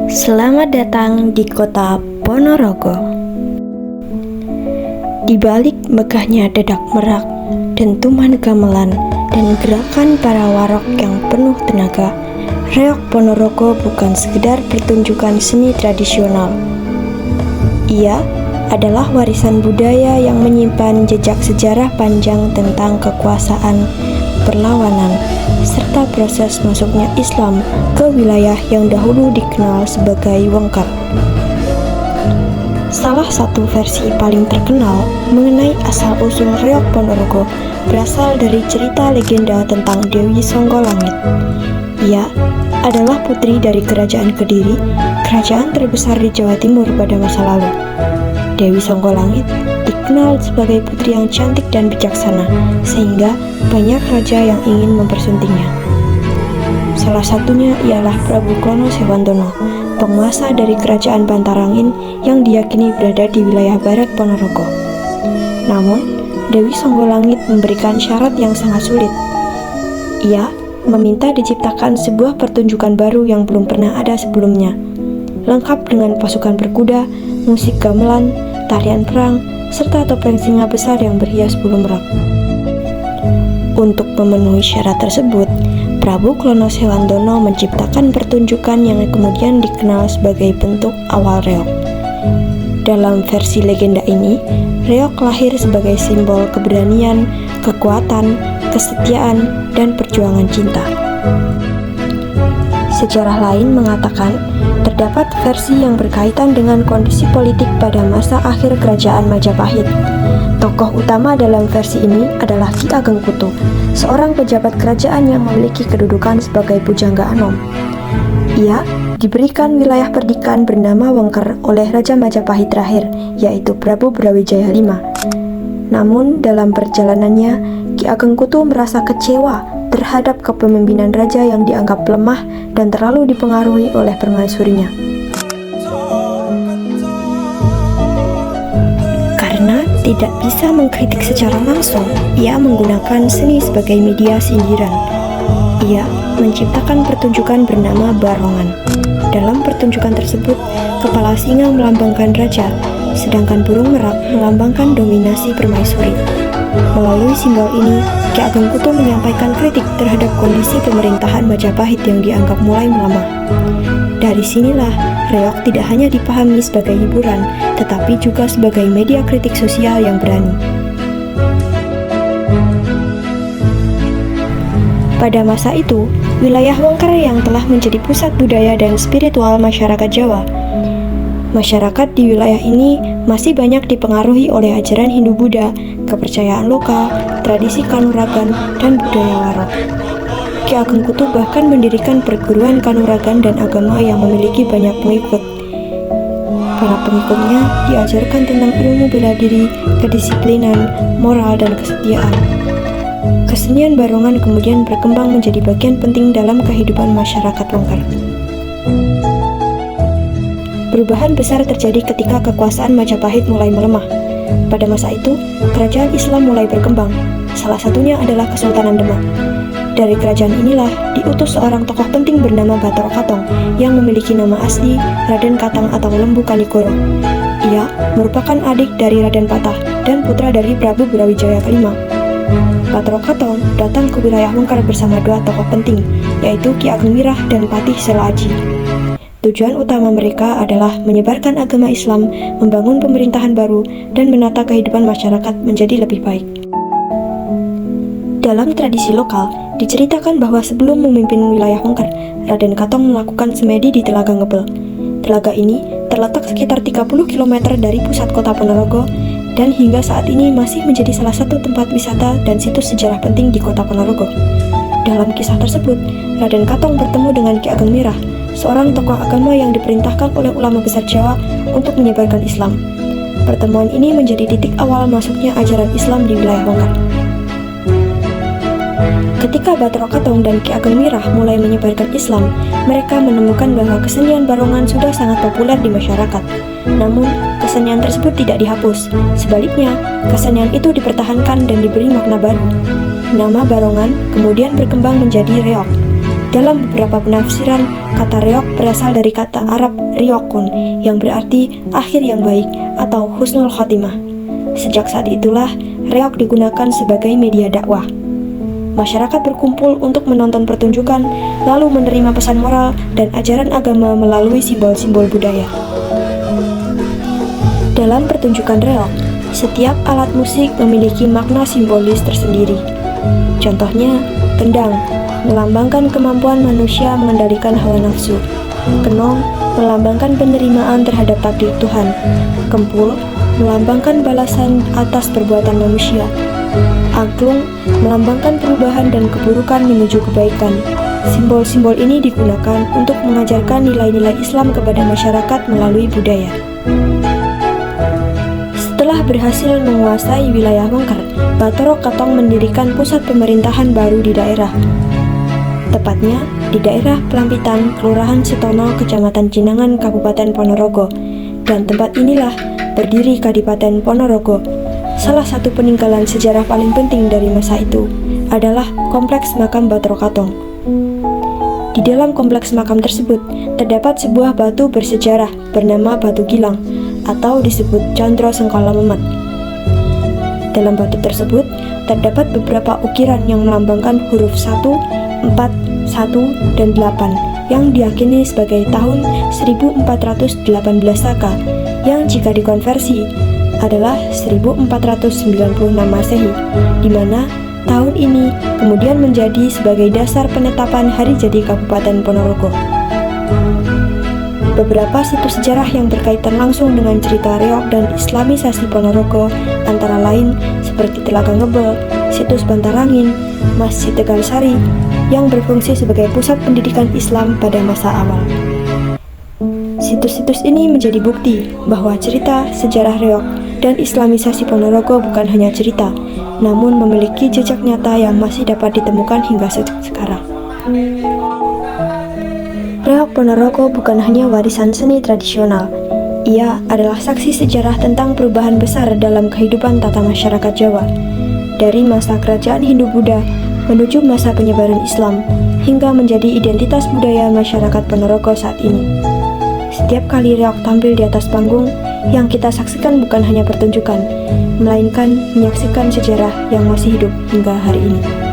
Selamat datang di kota Ponorogo. Di balik megahnya dedak merak, dentuman gamelan, dan gerakan para warok yang penuh tenaga, reog Ponorogo bukan sekedar pertunjukan seni tradisional. Ia adalah warisan budaya yang menyimpan jejak sejarah panjang tentang kekuasaan, perlawanan, serta proses masuknya Islam ke wilayah yang dahulu dikenal sebagai Wengker. Salah satu versi paling terkenal mengenai asal-usul reog Ponorogo berasal dari cerita legenda tentang Dewi Songgolangit. Ia adalah putri dari Kerajaan Kediri, kerajaan terbesar di Jawa Timur pada masa lalu. Dewi Songgolangit dikenal sebagai putri yang cantik dan bijaksana, sehingga banyak raja yang ingin mempersuntingnya. Salah satunya ialah Prabu Klono Sewandono, penguasa dari Kerajaan Bantarangin yang diyakini berada di wilayah barat Ponorogo. Namun, Dewi Songgolangit memberikan syarat yang sangat sulit. Ia meminta diciptakan sebuah pertunjukan baru yang belum pernah ada sebelumnya, lengkap dengan pasukan berkuda, musik gamelan, tarian perang, serta topeng singa besar yang berhias bulu merak. Untuk memenuhi syarat tersebut, Prabu Klono Sewandono menciptakan pertunjukan yang kemudian dikenal sebagai bentuk awal reog. Dalam versi legenda ini, reog lahir sebagai simbol keberanian, kekuatan, kesetiaan, dan perjuangan cinta. Sejarah lain mengatakan, terdapat versi yang berkaitan dengan kondisi politik pada masa akhir Kerajaan Majapahit. Tokoh utama dalam versi ini adalah Ki Ageng Kutu, seorang pejabat kerajaan yang memiliki kedudukan sebagai Pujangga Anom. Ia diberikan wilayah perdikan bernama Wengker oleh Raja Majapahit terakhir, yaitu Prabu Brawijaya V. Namun dalam perjalanannya, Ki Ageng Kutu merasa kecewa terhadap kepemimpinan raja yang dianggap lemah dan terlalu dipengaruhi oleh permaisurinya. Karena tidak bisa mengkritik secara langsung, ia menggunakan seni sebagai media sindiran. Ia menciptakan pertunjukan bernama Barongan. Dalam pertunjukan tersebut, kepala singa melambangkan raja, sedangkan burung merak melambangkan dominasi permaisuri. Melalui simbol ini, Ki Ageng Kutu menyampaikan kritik terhadap kondisi pemerintahan Majapahit yang dianggap mulai melemah. Dari sinilah, reog tidak hanya dipahami sebagai hiburan, tetapi juga sebagai media kritik sosial yang berani. Pada masa itu, wilayah Wengker yang telah menjadi pusat budaya dan spiritual masyarakat Jawa. Masyarakat di wilayah ini masih banyak dipengaruhi oleh ajaran Hindu-Buddha, kepercayaan lokal, tradisi Kanuragan, dan budaya Warok. Ki Ageng Kutu bahkan mendirikan perguruan Kanuragan dan agama yang memiliki banyak pengikut. Para pengikutnya diajarkan tentang ilmu bela diri, kedisiplinan, moral, dan kesetiaan. Kesenian Barongan kemudian berkembang menjadi bagian penting dalam kehidupan masyarakat Wengker. Perubahan besar terjadi ketika kekuasaan Majapahit mulai melemah. Pada masa itu, kerajaan Islam mulai berkembang. Salah satunya adalah Kesultanan Demak. Dari kerajaan inilah diutus seorang tokoh penting bernama Batara Katong yang memiliki nama asli Raden Katang atau Lembu Kalikoro. Ia merupakan adik dari Raden Patah dan putra dari Prabu Brawijaya V. Batara Katong datang ke wilayah Wengker bersama dua tokoh penting, yaitu Ki Ageng Mirah dan Patih Sela Aji. Tujuan utama mereka adalah menyebarkan agama Islam, membangun pemerintahan baru, dan menata kehidupan masyarakat menjadi lebih baik. Dalam tradisi lokal, diceritakan bahwa sebelum memimpin wilayah Wengker, Raden Katong melakukan semedi di Telaga Ngebel. Telaga ini terletak sekitar 30 km dari pusat kota Ponorogo, dan hingga saat ini masih menjadi salah satu tempat wisata dan situs sejarah penting di kota Ponorogo. Dalam kisah tersebut, Raden Katong bertemu dengan Ki Ageng Mirah, seorang tokoh agama yang diperintahkan oleh ulama besar Jawa untuk menyebarkan Islam. Pertemuan ini menjadi titik awal masuknya ajaran Islam di wilayah Wengker. Ketika Batara Katong dan Ki Ageng Mirah mulai menyebarkan Islam, mereka menemukan bahwa kesenian Barongan sudah sangat populer di masyarakat. Namun, kesenian tersebut tidak dihapus. Sebaliknya, kesenian itu dipertahankan dan diberi makna baru. Nama Barongan kemudian berkembang menjadi reog. Dalam beberapa penafsiran, kata reog berasal dari kata Arab riokun yang berarti akhir yang baik atau husnul khotimah. Sejak saat itulah reog digunakan sebagai media dakwah. Masyarakat berkumpul untuk menonton pertunjukan, lalu menerima pesan moral dan ajaran agama melalui simbol-simbol budaya. Dalam pertunjukan reog, setiap alat musik memiliki makna simbolis tersendiri. Contohnya, kendang melambangkan kemampuan manusia mengendalikan hawa nafsu. Kenong melambangkan penerimaan terhadap takdir Tuhan. Kempul melambangkan balasan atas perbuatan manusia. Angklung melambangkan perubahan dan keburukan menuju kebaikan. Simbol-simbol ini digunakan untuk mengajarkan nilai-nilai Islam kepada masyarakat melalui budaya. Setelah berhasil menguasai wilayah Mengker, Bathara Katong mendirikan pusat pemerintahan baru di daerah. Tepatnya di daerah Pelampitan, Kelurahan Setono, Kecamatan Cinangan, Kabupaten Ponorogo. Dan tempat inilah berdiri Kadipaten Ponorogo. Salah satu peninggalan sejarah paling penting dari masa itu adalah kompleks makam Bathara Katong. Di dalam kompleks makam tersebut terdapat sebuah batu bersejarah bernama Batu Gilang atau disebut Candra Sengkala Memet. Dalam batu tersebut terdapat beberapa ukiran yang melambangkan huruf 1, 4, 1, dan 8 yang diyakini sebagai tahun 1418 Saka yang jika dikonversi adalah 1496 Masehi, di mana tahun ini kemudian menjadi sebagai dasar penetapan hari jadi Kabupaten Ponorogo. Beberapa situs sejarah yang berkaitan langsung dengan cerita reog dan islamisasi Ponorogo antara lain seperti Telaga Ngebel, situs Bantarangin, Masjid Tegal Sari yang berfungsi sebagai pusat pendidikan Islam pada masa awal. Situs-situs ini menjadi bukti bahwa cerita sejarah reog dan islamisasi Ponorogo bukan hanya cerita, namun memiliki jejak nyata yang masih dapat ditemukan hingga sekarang. Reog Ponorogo bukan hanya warisan seni tradisional, ia adalah saksi sejarah tentang perubahan besar dalam kehidupan tata masyarakat Jawa, dari masa kerajaan Hindu-Buddha menuju masa penyebaran Islam, hingga menjadi identitas budaya masyarakat Ponorogo saat ini. Setiap kali reog tampil di atas panggung, yang kita saksikan bukan hanya pertunjukan, melainkan menyaksikan sejarah yang masih hidup hingga hari ini.